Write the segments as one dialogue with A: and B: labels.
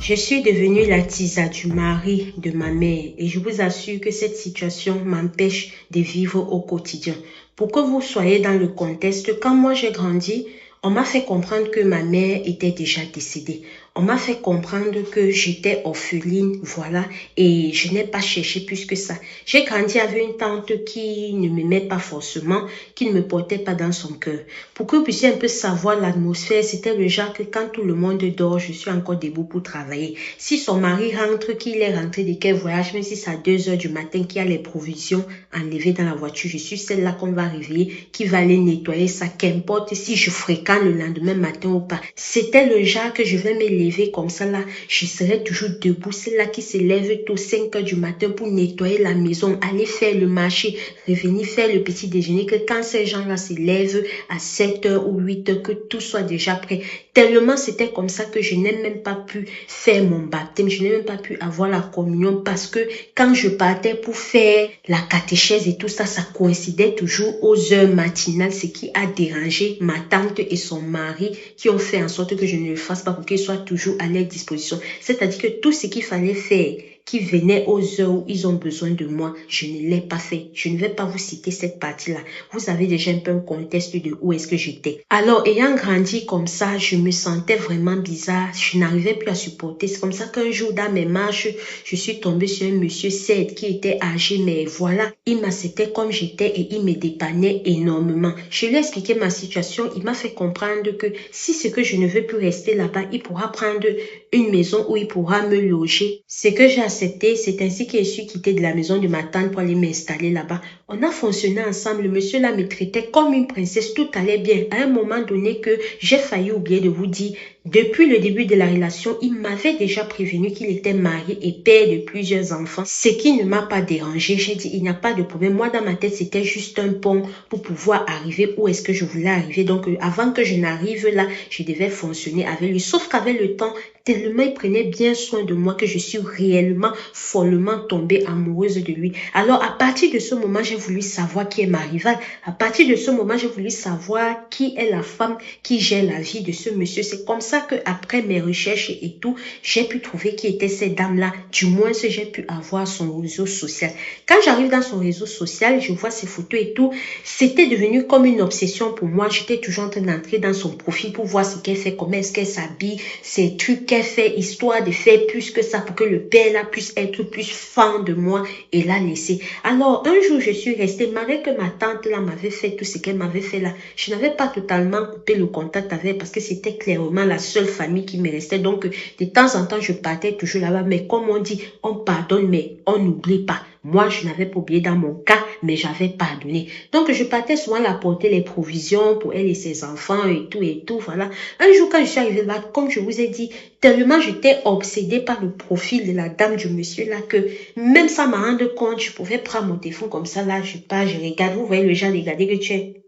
A: Je suis devenue la tisa du mari de ma mère et je vous assure que cette situation m'empêche de vivre au quotidien. Pour que vous soyez dans le contexte, quand moi j'ai grandi, on m'a fait comprendre que ma mère était déjà décédée. On m'a fait comprendre que j'étais orpheline, voilà, et je n'ai pas cherché plus que ça. J'ai grandi avec une tante qui ne m'aimait pas forcément, qui ne me portait pas dans son cœur. Pour que vous puissiez un peu savoir l'atmosphère, c'était le genre que quand tout le monde dort, je suis encore debout pour travailler. Si son mari rentre, qu'il est rentré de quel voyage, même si c'est à 2 heures du matin, qu'il y a les provisions enlevées dans la voiture, je suis celle-là qu'on va réveiller, qui va aller nettoyer ça, qu'importe si je fréquente le lendemain matin ou pas. C'était le genre que je vais me lever comme ça là, je serai toujours debout, celle-là qui se lève tôt 5 heures du matin pour nettoyer la maison, aller faire le marché, revenir faire le petit déjeuner, que quand ces gens-là se lèvent à 7 heures ou 8 heures, que tout soit déjà prêt. Tellement c'était comme ça que je n'ai même pas pu faire mon baptême, je n'ai même pas pu avoir la communion parce que quand je partais pour faire la catéchèse et tout ça, ça coïncidait toujours aux heures matinales, ce qui a dérangé ma tante et son mari qui ont fait en sorte que je ne le fasse pas pour qu'ils soient toujours à leur disposition. C'est-à-dire que tout ce qu'il fallait faire, qui venait aux heures où ils ont besoin de moi, je ne l'ai pas fait. Je ne vais pas vous citer cette partie-là. Vous avez déjà un peu un contexte de où est-ce que j'étais. Alors, ayant grandi comme ça, je me sentais vraiment bizarre. Je n'arrivais plus à supporter. C'est comme ça qu'un jour, dans mes marches, je suis tombée sur un monsieur Ced qui était âgé, mais voilà, il m'acceptait comme j'étais et il me dépannait énormément. Je lui ai expliqué ma situation. Il m'a fait comprendre que si c'est que je ne veux plus rester là-bas, il pourra prendre une maison où il pourra me loger. C'est que j'ai accepté. C'est ainsi que je suis quittée de la maison de ma tante pour aller m'installer là-bas. On a fonctionné ensemble. Le monsieur là me traitait comme une princesse. Tout allait bien. À un moment donné que j'ai failli oublier de vous dire, depuis le début de la relation, il m'avait déjà prévenu qu'il était marié et père de plusieurs enfants. Ce qui ne m'a pas dérangé. J'ai dit, il n'y a pas de problème. Moi, dans ma tête, c'était juste un pont pour pouvoir arriver où est-ce que je voulais arriver. Donc, avant que je n'arrive là, je devais fonctionner avec lui. Sauf qu'avec le temps, tellement il prenait bien soin de moi que je suis réellement, follement tombée amoureuse de lui. Alors, à partir de ce moment, j'ai voulu savoir qui est ma rivale. À partir de ce moment, j'ai voulu savoir qui est la femme qui gère la vie de ce monsieur. C'est comme ça que après mes recherches et tout, j'ai pu trouver qui était cette dame-là. Du moins, j'ai pu avoir son réseau social. Quand j'arrive dans son réseau social, je vois ses photos et tout. C'était devenu comme une obsession pour moi. J'étais toujours en train d'entrer dans son profil pour voir ce qu'elle fait, comment est-ce qu'elle s'habille, ses trucs qu'elle fait, histoire de faire plus que ça pour que le père là puisse être plus fan de moi et la laisser. Alors, un jour, je suis restée, malgré que ma tante là m'avait fait tout ce qu'elle m'avait fait là. Je n'avais pas totalement coupé le contact avec elle parce que c'était clairement la seule famille qui me restait. Donc, de temps en temps, je partais toujours là-bas. Mais comme on dit, on pardonne, mais on n'oublie pas. Moi, je n'avais pas oublié dans mon cas, mais j'avais pardonné. Donc, je partais souvent la porter les provisions pour elle et ses enfants et tout, voilà. Un jour, quand je suis arrivée là, comme je vous ai dit, tellement j'étais obsédée par le profil de la dame du monsieur là que même sans m'en rendre compte, je pouvais prendre mon téléphone comme ça là, je pars, je regarde. Vous voyez le genre de regarder que tu es.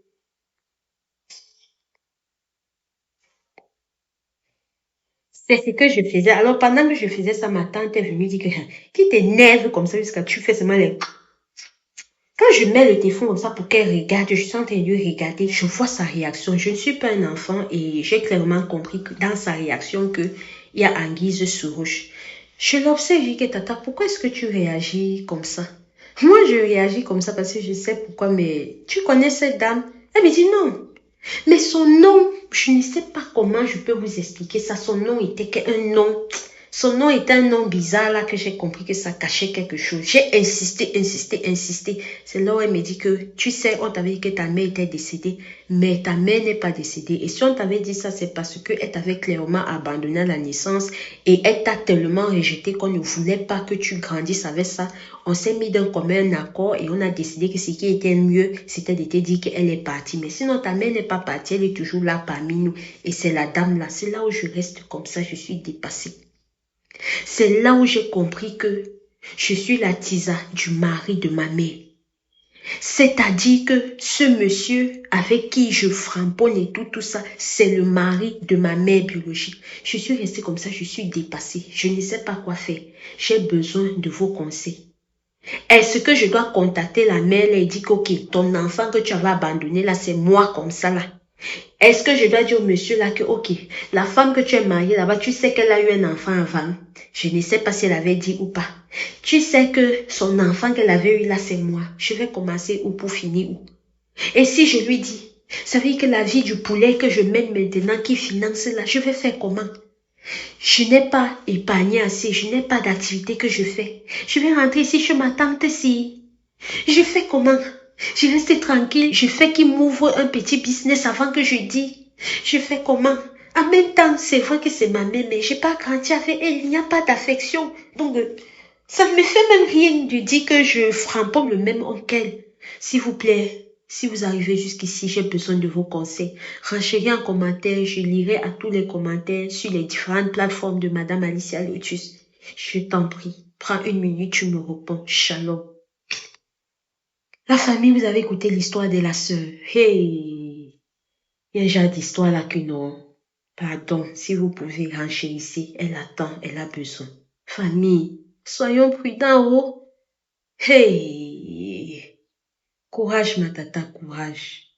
A: C'est ce que je faisais. Alors, pendant que je faisais ça, ma tante est venue dire que qui t'énerve comme ça jusqu'à tu fais seulement les... Quand je mets le téléphone comme ça pour qu'elle regarde, je suis en train de lui regarder, je vois sa réaction. Je ne suis pas un enfant et j'ai clairement compris que dans sa réaction que il y a anguille sous roche. Je l'observe, je dis que tata, pourquoi est-ce que tu réagis comme ça? Moi, je réagis comme ça parce que je sais pourquoi, mais tu connais cette dame? Elle me dit non. Mais son nom, je ne sais pas comment je peux vous expliquer ça. Son nom était un nom. Son nom était un nom bizarre là que j'ai compris que ça cachait quelque chose. J'ai insisté, insisté, insisté. C'est là où elle me dit que, tu sais, on t'avait dit que ta mère était décédée, mais ta mère n'est pas décédée. Et si on t'avait dit ça, c'est parce qu'elle t'avait clairement abandonné à la naissance et elle t'a tellement rejeté qu'on ne voulait pas que tu grandisses avec ça. On s'est mis d'un commun accord et on a décidé que ce qui était mieux, c'était de te dire qu'elle est partie. Mais sinon, ta mère n'est pas partie, elle est toujours là parmi nous. Et c'est la dame là, c'est là où je reste comme ça, je suis dépassée. C'est là où j'ai compris que je suis la tisa du mari de ma mère. C'est-à-dire que ce monsieur avec qui je framponne et tout ça, c'est le mari de ma mère biologique. Je suis restée comme ça, je suis dépassée. Je ne sais pas quoi faire. J'ai besoin de vos conseils. Est-ce que je dois contacter la mère et dire que ok, ton enfant que tu avais abandonné là, c'est moi comme ça là? Est-ce que je dois dire au monsieur là que, ok, la femme que tu es mariée là-bas, tu sais qu'elle a eu un enfant avant. Je ne sais pas si elle avait dit ou pas. Tu sais que son enfant qu'elle avait eu là, c'est moi. Je vais commencer où pour finir où? Et si je lui dis, ça veut dire que la vie du poulet que je mène maintenant, qui finance là, je vais faire comment? Je n'ai pas épargné assez, je n'ai pas d'activité que je fais. Je vais rentrer ici chez ma tante si. Je fais comment? Je reste tranquille, je fais qu'il m'ouvre un petit business avant que je dise. Je fais comment? En même temps, c'est vrai que c'est ma mère, mais j'ai pas grandi avec elle, il n'y a pas d'affection. Donc, ça ne me fait même rien de dire que je framponne le même oncle. S'il vous plaît, si vous arrivez jusqu'ici, j'ai besoin de vos conseils. Renchéris en commentaire, je lirai à tous les commentaires sur les différentes plateformes de Madame Alicia Lotus. Je t'en prie, prends une minute, tu me réponds. Shalom. La famille, vous avez écouté l'histoire de la sœur. Hey! Il y a un genre d'histoire là que non. Pardon, si vous pouvez ranger ici, elle attend, elle a besoin. Famille, soyons prudents, oh. Hey! Courage, ma tata, courage.